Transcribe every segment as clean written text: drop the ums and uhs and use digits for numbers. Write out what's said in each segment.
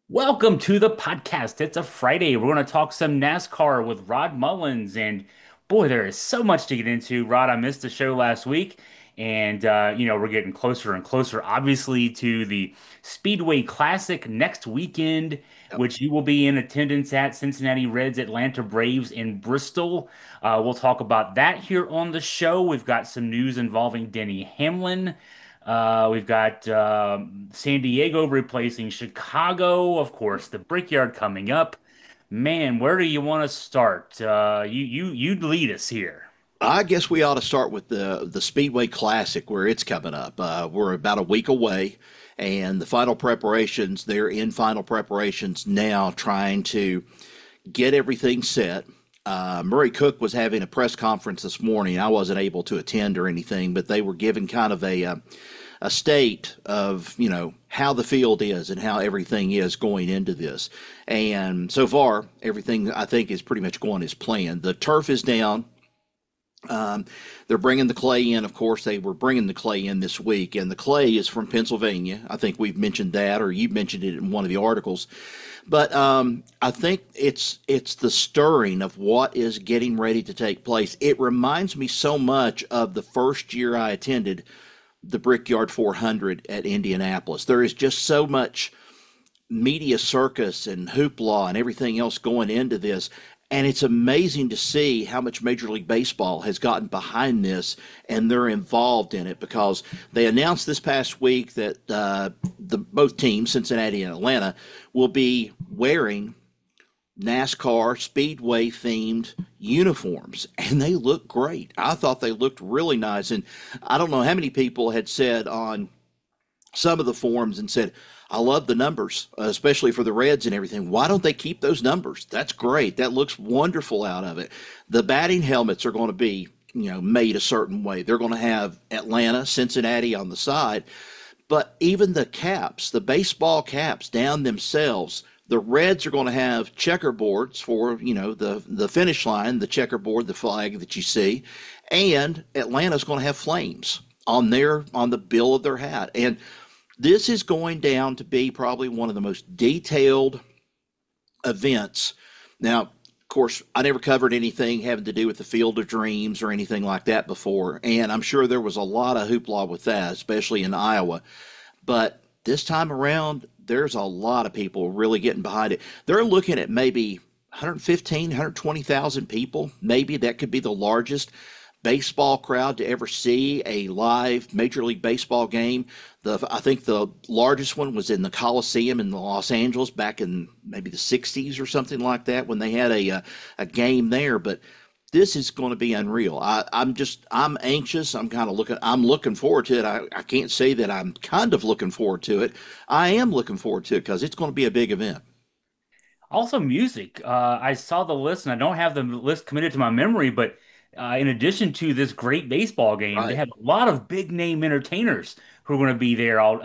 Welcome to the podcast. It's a Friday. We're going to talk some NASCAR with Rod Mullins. And boy, there is so much to get into. Rod, I missed the show last week. And, we're getting closer and closer, obviously, to the Speedway Classic next weekend, Yep. which you will be in attendance at Cincinnati Reds, Atlanta Braves in Bristol. We'll talk about that here on the show. We've got some news involving Denny Hamlin. We've got San Diego replacing Chicago, of course, the Brickyard coming up. Man, where do you want to start? You lead us here. I guess we ought to start with the Speedway Classic where it's coming up. We're about a week away, and the final preparations, they're in final preparations now, trying to get everything set. Murray Cook was having a press conference this morning. I wasn't able to attend or anything, but they were giving kind of a state of how the field is and how everything is going into this. And so far, everything I think is pretty much going as planned. The turf is down. Um, they're bringing the clay in. Of course, they were bringing the clay in this week, and the clay is from Pennsylvania. I think we've mentioned that, or you mentioned it in one of the articles. But I think it's the stirring of what is getting ready to take place. It reminds me so much of the first year I attended the Brickyard 400 at Indianapolis. There is just so much media circus and hoopla and everything else going into this. And it's amazing to see how much Major League Baseball has gotten behind this, and they're involved in it because they announced this past week that the both teams, Cincinnati and Atlanta, will be wearing NASCAR Speedway themed uniforms, and they look great. I thought they looked really nice, and I don't know how many people had said on some of the forums and said, I love the numbers, especially for the Reds and everything. Why don't they keep those numbers? That's great. That looks wonderful out of it. The batting helmets are going to be, made a certain way. They're going to have Atlanta, Cincinnati on the side, but even the caps, the baseball caps down themselves, the Reds are going to have checkerboards for, the finish line, the checkerboard, the flag that you see, and Atlanta's going to have flames on the bill of their hat. And this is going down to be probably one of the most detailed events. Now, of course, I never covered anything having to do with the Field of Dreams or anything like that before, and I'm sure there was a lot of hoopla with that, especially in Iowa. But this time around, there's a lot of people really getting behind it. They're looking at maybe 115, 120,000 people. Maybe that could be the largest baseball crowd to ever see a live Major League Baseball game. I think the largest one was in the Coliseum in Los Angeles back in maybe the 60s or something like that when they had a game there. But this is going to be unreal. I'm anxious. I'm looking forward to it. I can't say that I'm kind of looking forward to it. I am looking forward to it because it's going to be a big event. Also, music. I saw the list, and I don't have the list committed to my memory, but in addition to this great baseball game, they Right. have a lot of big name entertainers who are going to be there all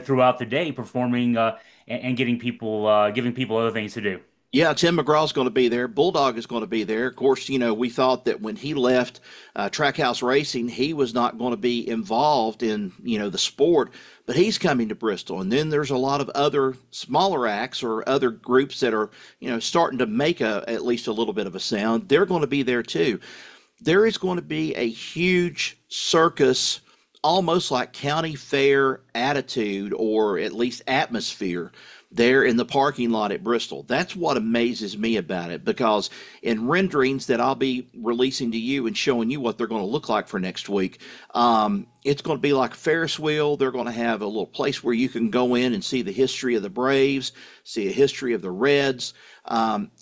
throughout the day performing and getting giving people other things to do. Yeah, Tim McGraw's going to be there. Bulldog is going to be there. Of course, we thought that when he left Trackhouse Racing, he was not going to be involved in, the sport, but he's coming to Bristol. And then there's a lot of other smaller acts or other groups that are, starting to make at least a little bit of a sound. They're going to be there too. There is going to be a huge circus, almost like county fair attitude or at least atmosphere there in the parking lot at Bristol. That's what amazes me about it because in renderings that I'll be releasing to you and showing you what they're going to look like for next week, it's going to be like a Ferris wheel. They're going to have a little place where you can go in and see the history of the Braves, see a history of the Reds.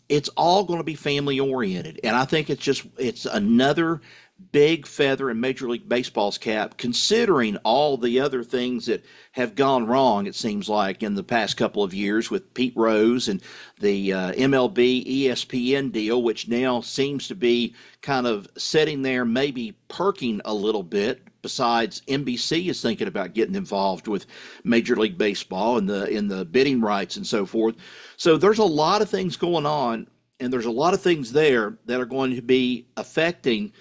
It's all going to be family oriented, and I think it's another big feather in Major League Baseball's cap, considering all the other things that have gone wrong, it seems like, in the past couple of years with Pete Rose and the MLB ESPN deal, which now seems to be kind of sitting there, maybe perking a little bit. Besides, NBC is thinking about getting involved with Major League Baseball and the bidding rights and so forth. So there's a lot of things going on, and there's a lot of things there that are going to be affecting,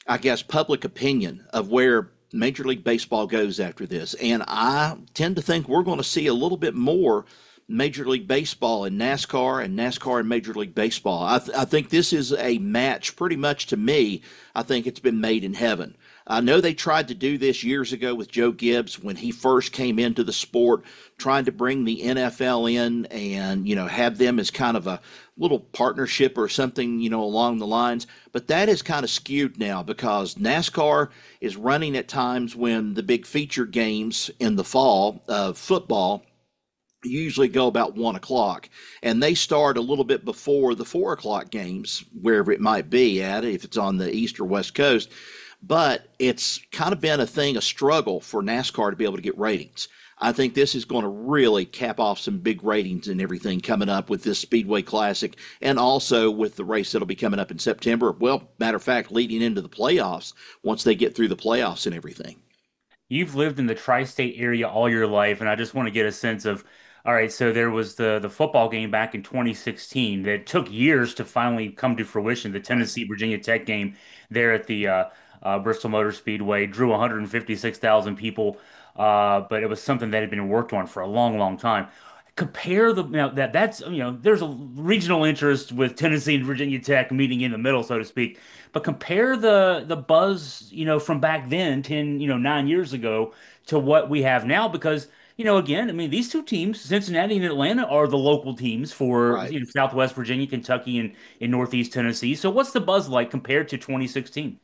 I guess, public opinion of where Major League Baseball goes after this. And I tend to think we're going to see a little bit more Major League Baseball and NASCAR and Major League Baseball. I think this is a match pretty much to me. I think it's been made in heaven. I know they tried to do this years ago with Joe Gibbs when he first came into the sport, trying to bring the NFL in and, have them as kind of a little partnership or something, along the lines. But that is kind of skewed now because NASCAR is running at times when the big feature games in the fall of football usually go about 1 o'clock, and they start a little bit before the 4 o'clock games, wherever it might be at, if it's on the east or west coast. But it's kind of been a struggle for NASCAR to be able to get ratings. I think this is going to really cap off some big ratings and everything coming up with this Speedway Classic, and also with the race that'll be coming up in September. Well, matter of fact, leading into the playoffs once they get through the playoffs and everything. You've lived in the tri-state area all your life, and I just want to get a sense of, all right, so there was the football game back in 2016 that took years to finally come to fruition. The Right. Tennessee Virginia Tech game there at the Bristol Motor Speedway drew 156,000 people, but it was something that had been worked on for a long, long time. Compare the that's there's a regional interest with Tennessee and Virginia Tech meeting in the middle, so to speak. But compare the buzz, from back then, 10, 9 years ago, to what we have now, because, again, I mean, these two teams, Cincinnati and Atlanta, are the local teams for, Right. Southwest Virginia, Kentucky, and in Northeast Tennessee. So what's the buzz like compared to 2016?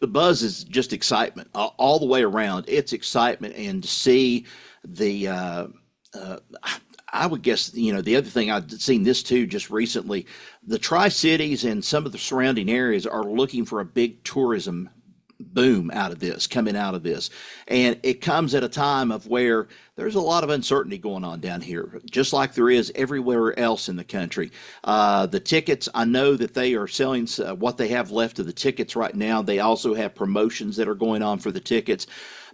The buzz is just excitement all the way around. It's excitement, and to see the uh, I would guess, the other thing I've seen this too just recently, the Tri Cities and some of the surrounding areas are looking for a big tourism boom out of this, coming out of this. And it comes at a time of where there's a lot of uncertainty going on down here, just like there is everywhere else in the country. The tickets, I know that they are selling what they have left of the tickets right now. They also have promotions that are going on for the tickets.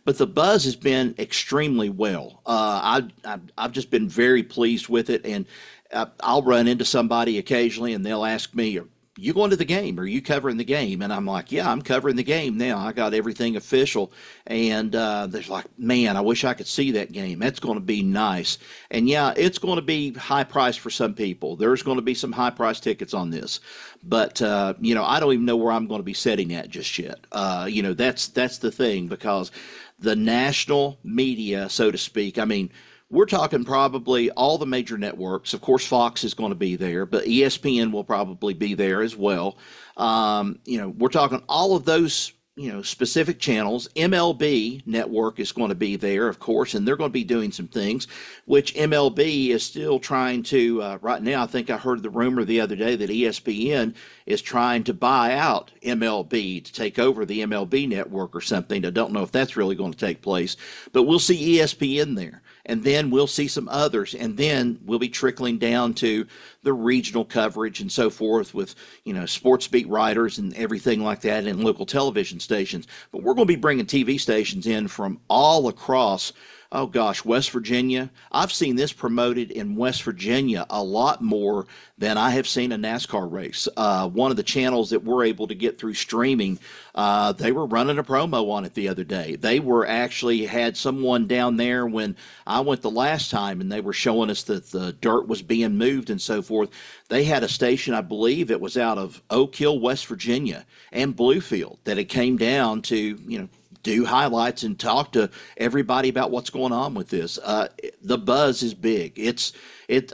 But the buzz has been extremely well. I've just been very pleased with it, and I'll run into somebody occasionally, and they'll ask me, you going to the game? Are you covering the game? And I'm like, yeah, I'm covering the game now. I got everything official. And they're like, man, I wish I could see that game. That's going to be nice. And yeah, it's going to be high price for some people. There's going to be some high price tickets on this. But, I don't even know where I'm going to be setting at just yet. That's the thing, because the national media, so to speak, I mean, we're talking probably all the major networks. Of course, Fox is going to be there, but ESPN will probably be there as well. We're talking all of those, specific channels. MLB network is going to be there, of course, and they're going to be doing some things, which MLB is still trying to, right now, I think I heard the rumor the other day that ESPN is trying to buy out MLB to take over the MLB network or something. I don't know if that's really going to take place, but we'll see ESPN there, and then we'll see some others, and then we'll be trickling down to the regional coverage and so forth with, sports beat writers and everything like that, and local television stations. But we're going to be bringing TV stations in from all across, oh gosh, West Virginia. I've seen this promoted in West Virginia a lot more than I have seen a NASCAR race. One of the channels that we're able to get through streaming, they were running a promo on it the other day. They were actually had someone down there when I went the last time, and they were showing us that the dirt was being moved and so forth. They had a station, I believe it was out of Oak Hill, West Virginia, and Bluefield, that it came down to, do highlights and talk to everybody about what's going on with this. The buzz is big.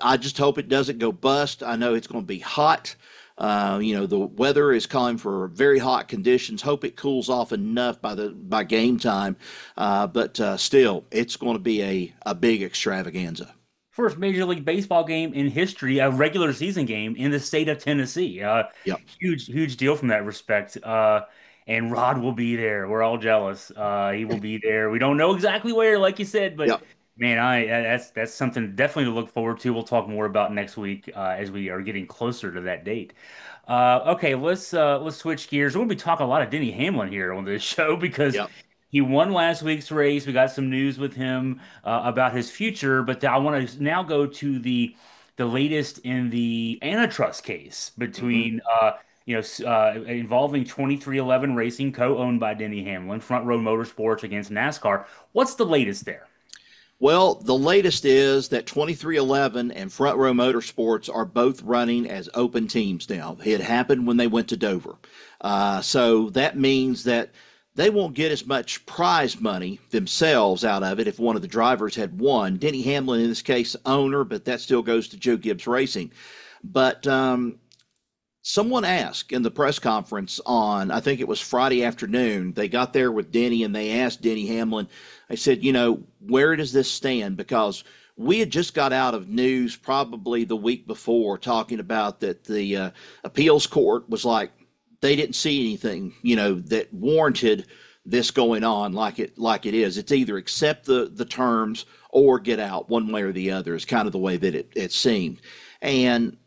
I just hope it doesn't go bust. I know it's going to be hot. The weather is calling for very hot conditions. Hope it cools off enough by game time. But still, it's going to be a big extravaganza. First Major League Baseball game in history, a regular season game in the state of Tennessee. Yep. Huge, huge deal from that respect. And Rod will be there. We're all jealous. He will be there. We don't know exactly where, like you said, but Yep. man, that's something definitely to look forward to. We'll talk more about next week as we are getting closer to that date. Okay, let's switch gears. We'll be talking a lot of Denny Hamlin here on this show because Yep. he won last week's race. We got some news with him about his future, but I want to now go to the latest in the antitrust case Hmm. between involving 2311 Racing, co-owned by Denny Hamlin, Front Row Motorsports against NASCAR. What's the latest there? Well, the latest is that 2311 and Front Row Motorsports are both running as open teams now. It happened when they went to Dover. So that means that they won't get as much prize money themselves out of it if one of the drivers had won. Denny Hamlin, in this case, owner, but that still goes to Joe Gibbs Racing. But someone asked in the press conference on, I think it was Friday afternoon, they got there with Denny and they asked Denny Hamlin, they said, where does this stand? Because we had just got out of news probably the week before talking about that the appeals court was like, they didn't see anything, that warranted this going on like it is. It's either accept the terms or get out, one way or the other is kind of the way that it seemed. And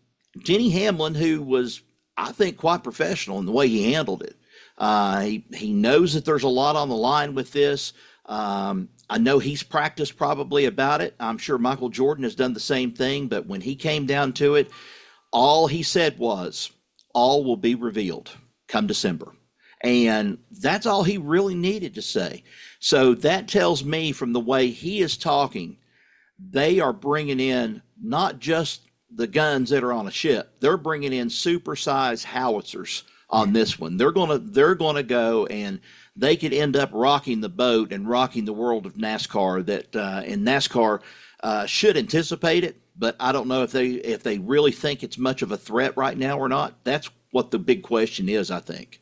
Denny Hamlin, who was, I think, quite professional in the way he handled it. He knows that there's a lot on the line with this. I know he's practiced probably about it. I'm sure Michael Jordan has done the same thing, but when he came down to it, all he said was, all will be revealed come December. And that's all he really needed to say. So that tells me from the way he is talking, they are bringing in not just the guns that are on a ship. They're bringing in supersized howitzers on this one. They're gonna go, and they could end up rocking the boat and rocking the world of NASCAR. And NASCAR should anticipate it, but I don't know if they really think it's much of a threat right now or not. That's what the big question is, I think.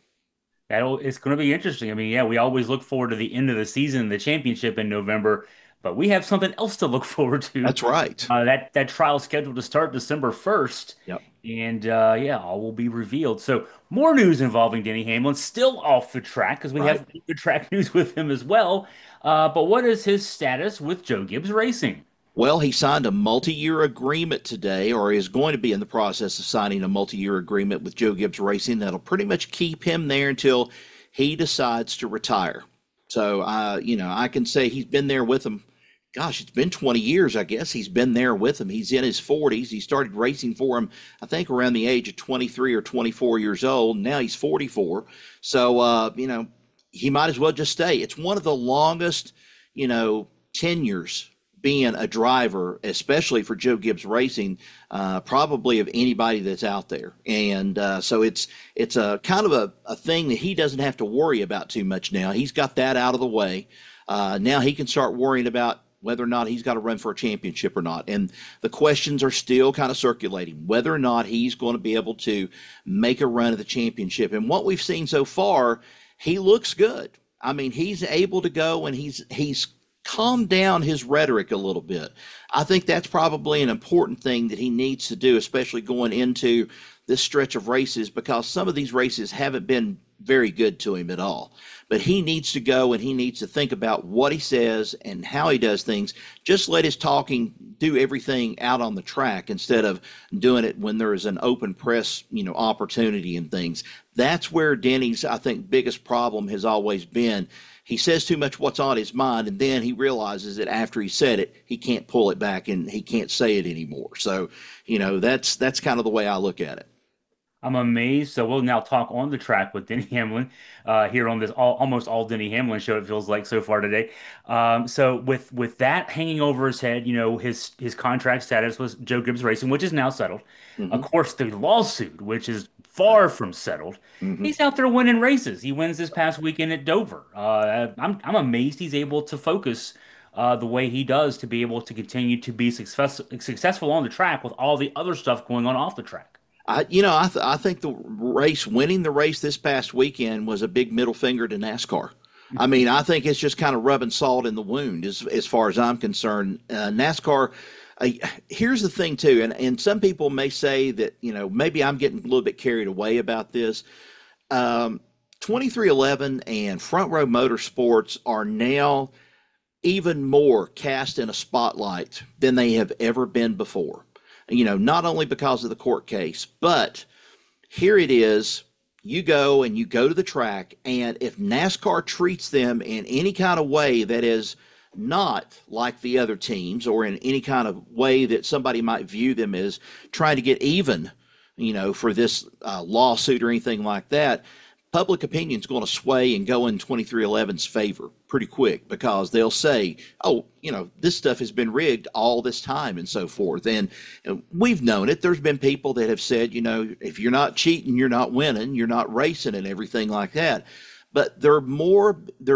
It's going to be interesting. I mean, yeah, we always look forward to the end of the season, the championship in November, but we have something else to look forward to. That's right. That trial scheduled to start December 1st. Yep. And yeah, all will be revealed. So more news involving Denny Hamlin, still off the track because we Right. have good track news with him as well. But what is his status with Joe Gibbs Racing? Well, he signed a multi-year agreement today, or is going to be in the process of signing a multi-year agreement with Joe Gibbs Racing that'll pretty much keep him there until he decides to retire. So, I can say he's been there with him. Gosh, it's been 20 years, I guess. He's been there with him. He's in his 40s. He started racing for him, I think, around the age of 23 or 24 years old. Now he's 44. So, he might as well just stay. It's one of the longest, tenures being a driver, especially for Joe Gibbs Racing, probably of anybody that's out there. And so it's a kind of a thing that he doesn't have to worry about too much now. He's got that out of the way. Now he can start worrying about whether or not he's got to run for a championship or not. And the questions are still kind of circulating, whether or not he's going to be able to make a run at the championship. And what we've seen so far, he looks good. I mean, he's able to go, and he's calm down his rhetoric a little bit. I think that's probably an important thing that he needs to do, especially going into this stretch of races, because some of these races haven't been very good to him at all. But he needs to go, and he needs to think about what he says and how he does things. Just let his talking do everything out on the track instead of doing it when there is an open press, opportunity and things. That's where Denny's, I think, biggest problem has always been. He says too much what's on his mind, and then he realizes that after he said it, he can't pull it back and he can't say it anymore. So, that's kind of the way I look at it. I'm amazed. So we'll now talk on the track with Denny Hamlin here on this almost all Denny Hamlin show. It feels like so far today. So with that hanging over his head, his contract status was Joe Gibbs Racing, which is now settled. Of Mm-hmm. course, the lawsuit, which is far from settled. Mm-hmm. He's out there winning races. He wins this past weekend at Dover. I'm amazed he's able to focus the way he does to be able to continue to be successful on the track with all the other stuff going on off the track. I think winning the race this past weekend was a big middle finger to NASCAR. I mean, I think it's just kind of rubbing salt in the wound as far as I'm concerned. NASCAR, here's the thing too, and some people may say that, maybe I'm getting a little bit carried away about this. 2311 and Front Row Motorsports are now even more cast in a spotlight than they have ever been before. Not only because of the court case, but here it is. You go to the track, and if NASCAR treats them in any kind of way that is not like the other teams, or in any kind of way that somebody might view them as trying to get even, for this lawsuit or anything like that, public opinion is going to sway and go in 2311's favor pretty quick because they'll say, oh, this stuff has been rigged all this time and so forth. And we've known it. There's been people that have said, if you're not cheating, you're not winning, you're not racing and everything like that. But they're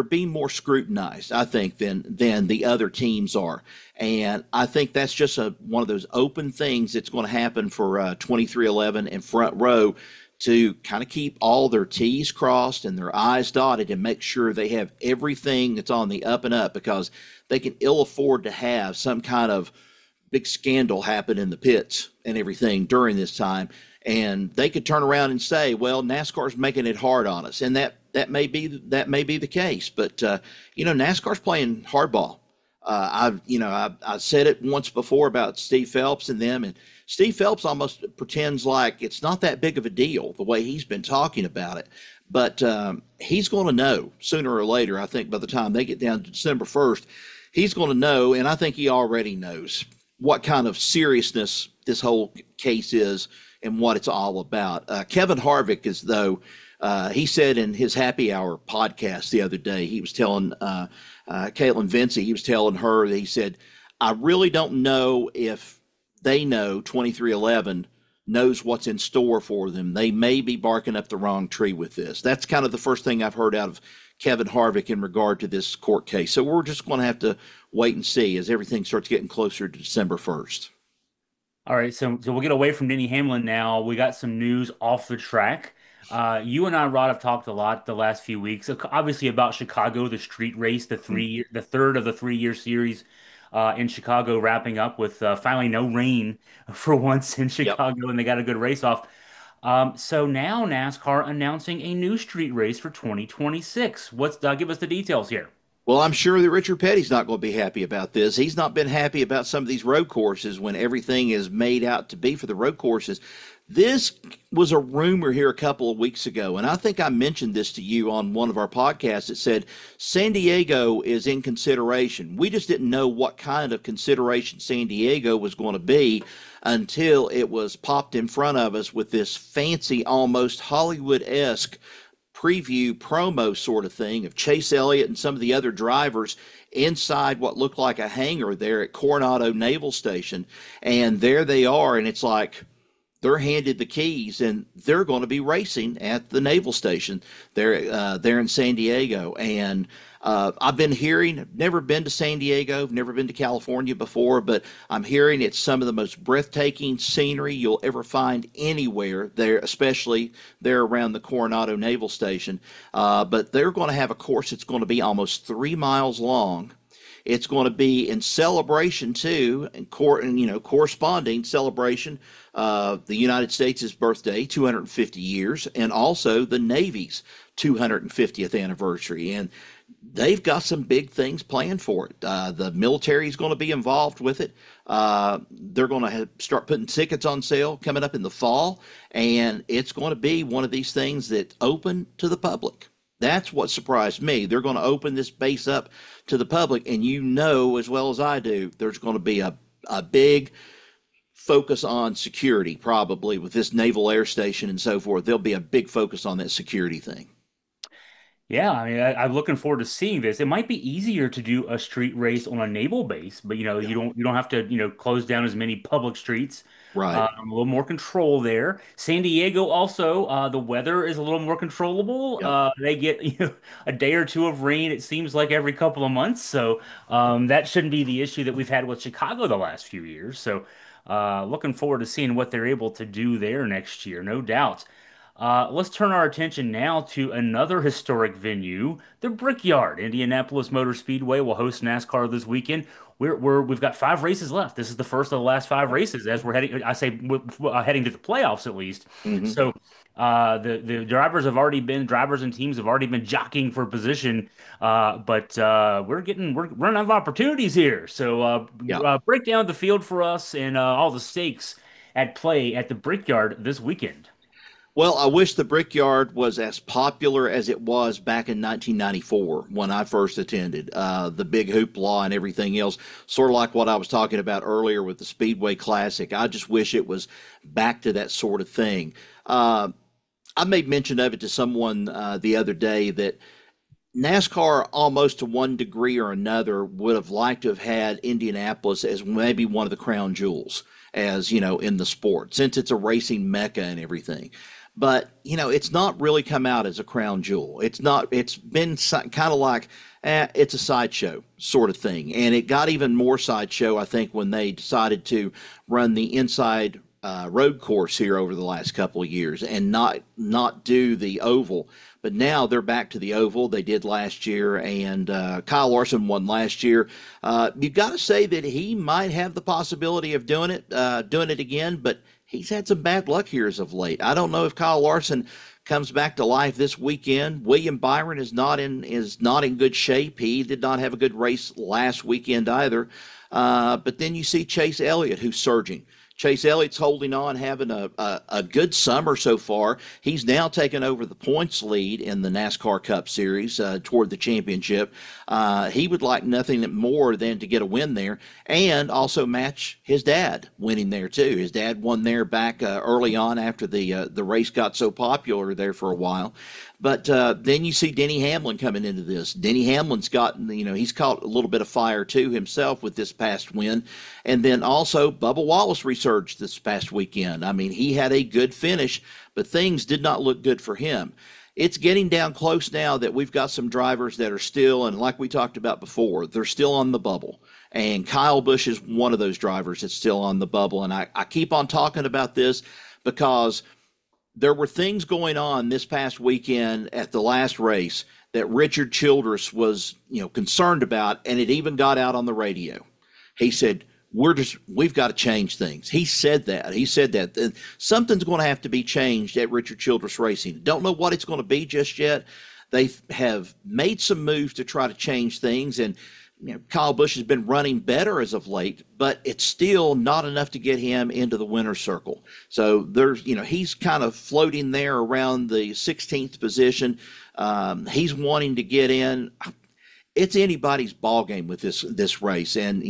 being more scrutinized, I think, than the other teams are. And I think that's just one of those open things that's going to happen for 2311 and Front Row, to kind of keep all their T's crossed and their I's dotted and make sure they have everything that's on the up and up, because they can ill afford to have some kind of big scandal happen in the pits and everything during this time. And they could turn around and say, well, NASCAR's making it hard on us. And that may be the case. But, NASCAR's playing hardball. I said it once before about Steve Phelps and them, and Steve Phelps almost pretends like it's not that big of a deal the way he's been talking about it. But he's going to know sooner or later. I think by the time they get down to December 1st, he's going to know, and I think he already knows, what kind of seriousness this whole case is and what it's all about. Kevin Harvick he said in his Happy Hour podcast the other day, he was telling Caitlin Vincey, he was telling her that he said, I really don't know if they know 2311 knows what's in store for them. They may be barking up the wrong tree with this. That's kind of the first thing I've heard out of Kevin Harvick in regard to this court case. So we're just going to have to wait and see as everything starts getting closer to December 1st. All right, so we'll get away from Denny Hamlin now. We got some news off the track. You and I, Rod, have talked a lot the last few weeks, obviously about Chicago, the street race, the third of the 3-year series in Chicago, wrapping up with finally no rain for once in Yep. Chicago, and they got a good race off. So now NASCAR announcing a new street race for 2026. Give us the details here. Well, I'm sure that Richard Petty's not going to be happy about this. He's not been happy about some of these road courses when everything is made out to be for the road courses. This was a rumor here a couple of weeks ago, and I think I mentioned this to you on one of our podcasts. It said San Diego is in consideration. We just didn't know what kind of consideration San Diego was going to be until it was popped in front of us with this fancy, almost Hollywood-esque preview promo sort of thing of Chase Elliott and some of the other drivers inside what looked like a hangar there at Coronado Naval Station. And there they are, and it's like they're handed the keys and they're going to be racing at the naval station there in San Diego. And I've been hearing, I've never been to San Diego, never been to California before, but I'm hearing it's some of the most breathtaking scenery you'll ever find anywhere there, especially there around the Coronado Naval Station. But they're going to have a course that's going to be almost 3 miles long. It's going to be in celebration too, and corresponding celebration of the United States' birthday, 250 years, and also the Navy's 250th anniversary. And they've got some big things planned for it. The military is going to be involved with it. They're going to start putting tickets on sale coming up in the fall, and it's going to be one of these things that's open to the public. That's what surprised me. They're going to open this base up to the public, and as well as I do, there's going to be a big focus on security, probably with this naval air station and so forth. There'll be a big focus on that security thing. Yeah, I mean, I'm looking forward to seeing this. It might be easier to do a street race on a naval base, but Yeah. you don't have to close down as many public streets. Right. A little more control there. San Diego also, the weather is a little more controllable. Yep. They get a day or two of rain. It seems like every couple of months, so that shouldn't be the issue that we've had with Chicago the last few years. So looking forward to seeing what they're able to do there next year, no doubt. Let's turn our attention now to another historic venue, the Brickyard. Indianapolis Motor Speedway will host NASCAR this weekend. We've got 5 races left. This is the first of the last 5 races as we're heading. Heading to the playoffs at least. Hmm. So the drivers and teams have already been jockeying for position, but we're running out of opportunities here. So Yeah. break down the field for us and all the stakes at play at the Brickyard this weekend. Well, I wish the Brickyard was as popular as it was back in 1994 when I first attended. The big hoopla and everything else, sort of like what I was talking about earlier with the Speedway Classic. I just wish it was back to that sort of thing. I made mention of it to someone the other day that NASCAR, almost to one degree or another, would have liked to have had Indianapolis as maybe one of the crown jewels, as you know, in the sport, since it's a racing mecca and everything. But you know, it's not really come out as a crown jewel. It's not. It's been kind of like it's a sideshow sort of thing, and it got even more sideshow, I think, when they decided to run the inside road course here over the last couple of years and not do the oval. But now they're back to the oval. They did last year, and Kyle Larson won last year. You've got to say that he might have the possibility of doing it again, but he's had some bad luck here as of late. I don't know if Kyle Larson comes back to life this weekend. William Byron is not in good shape. He did not have a good race last weekend either. But then you see Chase Elliott, who's surging. Chase Elliott's holding on, having a good summer so far. He's now taken over the points lead in the NASCAR Cup Series toward the championship. He would like nothing more than to get a win there and also match his dad winning there too. His dad won there back early on after the race got so popular there for a while. But then you see Denny Hamlin coming into this. Denny Hamlin's gotten, he's caught a little bit of fire too himself with this past win. And then also Bubba Wallace resurged this past weekend. I mean, he had a good finish, but things did not look good for him. It's getting down close now that we've got some drivers that are still, and like we talked about before, they're still on the bubble. And Kyle Busch is one of those drivers that's still on the bubble. And I keep on talking about this because there were things going on this past weekend at the last race that Richard Childress was, concerned about, and it even got out on the radio. He said, we've got to change things. He said that. Something's going to have to be changed at Richard Childress Racing. Don't know what it's going to be just yet. They have made some moves to try to change things, and Kyle Busch has been running better as of late, but it's still not enough to get him into the winner's circle. So there's, he's kind of floating there around the 16th position. He's wanting to get in. It's anybody's ball game with this race, and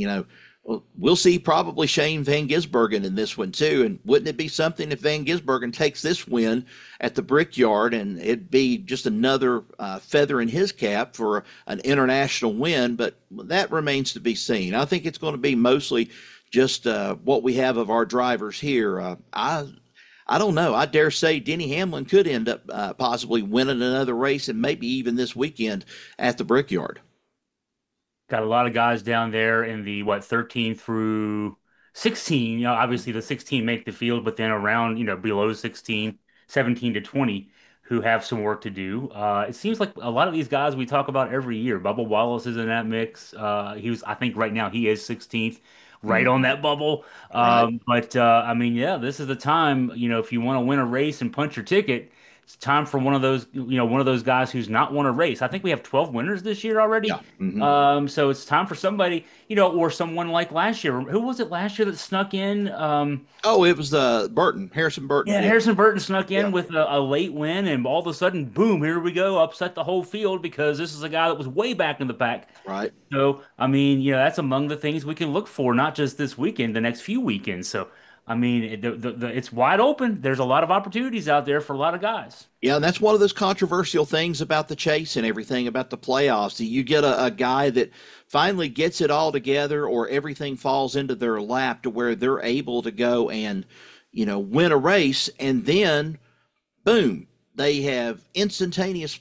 we'll see probably Shane Van Gisbergen in this one too. And wouldn't it be something if Van Gisbergen takes this win at the Brickyard, and it'd be just another feather in his cap for an international win? But that remains to be seen. I think it's going to be mostly just what we have of our drivers here. I don't know. I dare say Denny Hamlin could end up possibly winning another race, and maybe even this weekend at the Brickyard. Got a lot of guys down there in the 13 through 16. Obviously the 16 make the field, but then around, below 16, 17 to 20 who have some work to do. It seems like a lot of these guys we talk about every year. Bubba Wallace is in that mix. I think right now he is 16th, right on that bubble. Right. But I mean, yeah, this is the time, if you want to win a race and punch your ticket, it's time for one of those guys who's not won a race. I think we have 12 winners this year already. Yeah. Mm-hmm. So it's time for somebody, or someone like last year. Who was it last year that snuck in? Oh, it was Harrison Burton. Yeah, Harrison Burton snuck in Yeah. with a late win, and all of a sudden, boom, here we go, upset the whole field because this is a guy that was way back in the pack. Right. So, I mean, that's among the things we can look for, not just this weekend, the next few weekends. So, I mean, it's wide open. There's a lot of opportunities out there for a lot of guys. Yeah, and that's one of those controversial things about the chase and everything about the playoffs. You get a guy that finally gets it all together, or everything falls into their lap to where they're able to go and, win a race, and then, boom, they have instantaneous,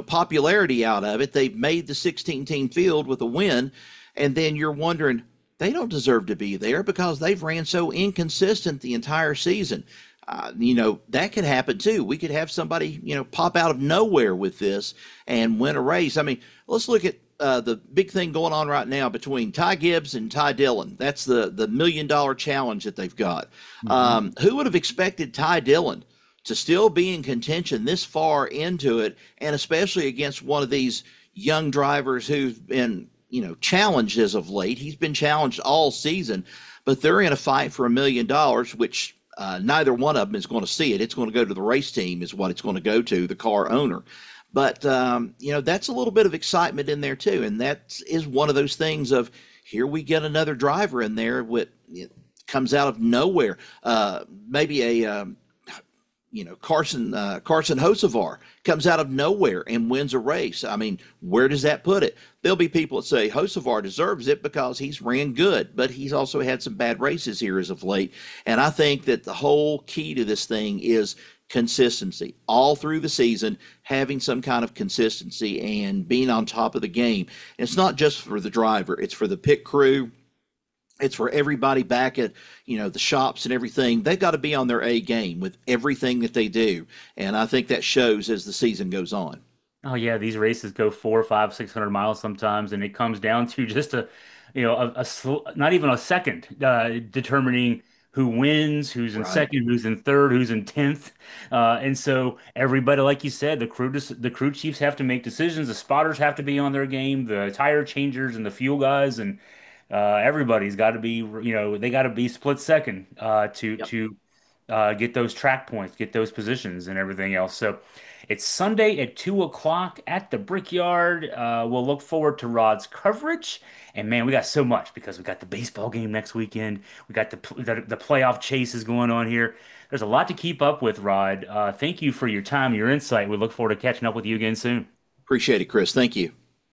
popularity out of it. They've made the 16-team field with a win, and then you're wondering, they don't deserve to be there because they've ran so inconsistent the entire season. That could happen too. We could have somebody, pop out of nowhere with this and win a race. I mean, let's look at the big thing going on right now between Ty Gibbs and Ty Dillon. That's the $1 million challenge that they've got. Mm-hmm. Who would have expected Ty Dillon to still be in contention this far into it, and especially against one of these young drivers who've been challenged as of late? He's been challenged all season, but they're in a fight for $1 million, which neither one of them is going to see it. It's going to go to the race team is what it's going to go to, the car owner. But, that's a little bit of excitement in there too. And that is one of those things of, here we get another driver in there with, it comes out of nowhere. Maybe Carson Hocevar comes out of nowhere and wins a race. I mean, where does that put it? There'll be people that say Hocevar deserves it because he's ran good, but he's also had some bad races here as of late. And I think that the whole key to this thing is consistency all through the season, having some kind of consistency and being on top of the game. And it's not just for the driver, it's for the pit crew, it's for everybody back at the shops and everything. They've got to be on their A game with everything that they do, and I think that shows as the season goes on. Oh yeah, these races go 4, 5, 600 miles sometimes, and it comes down to just not even a second, determining who wins, who's in Right. second, who's in third, who's in 10th. And so everybody, like you said, the crew chiefs have to make decisions. The spotters have to be on their game. The tire changers and the fuel guys and everybody's got to be, they got to be split second Yep. to get those track points, get those positions, and everything else. So it's Sunday at 2 o'clock at the Brickyard. We'll look forward to Rod's coverage. And man, we got so much because we got the baseball game next weekend. We got the playoff chases going on here. There's a lot to keep up with, Rod. Thank you for your time, your insight. We look forward to catching up with you again soon. Appreciate it, Chris. Thank you.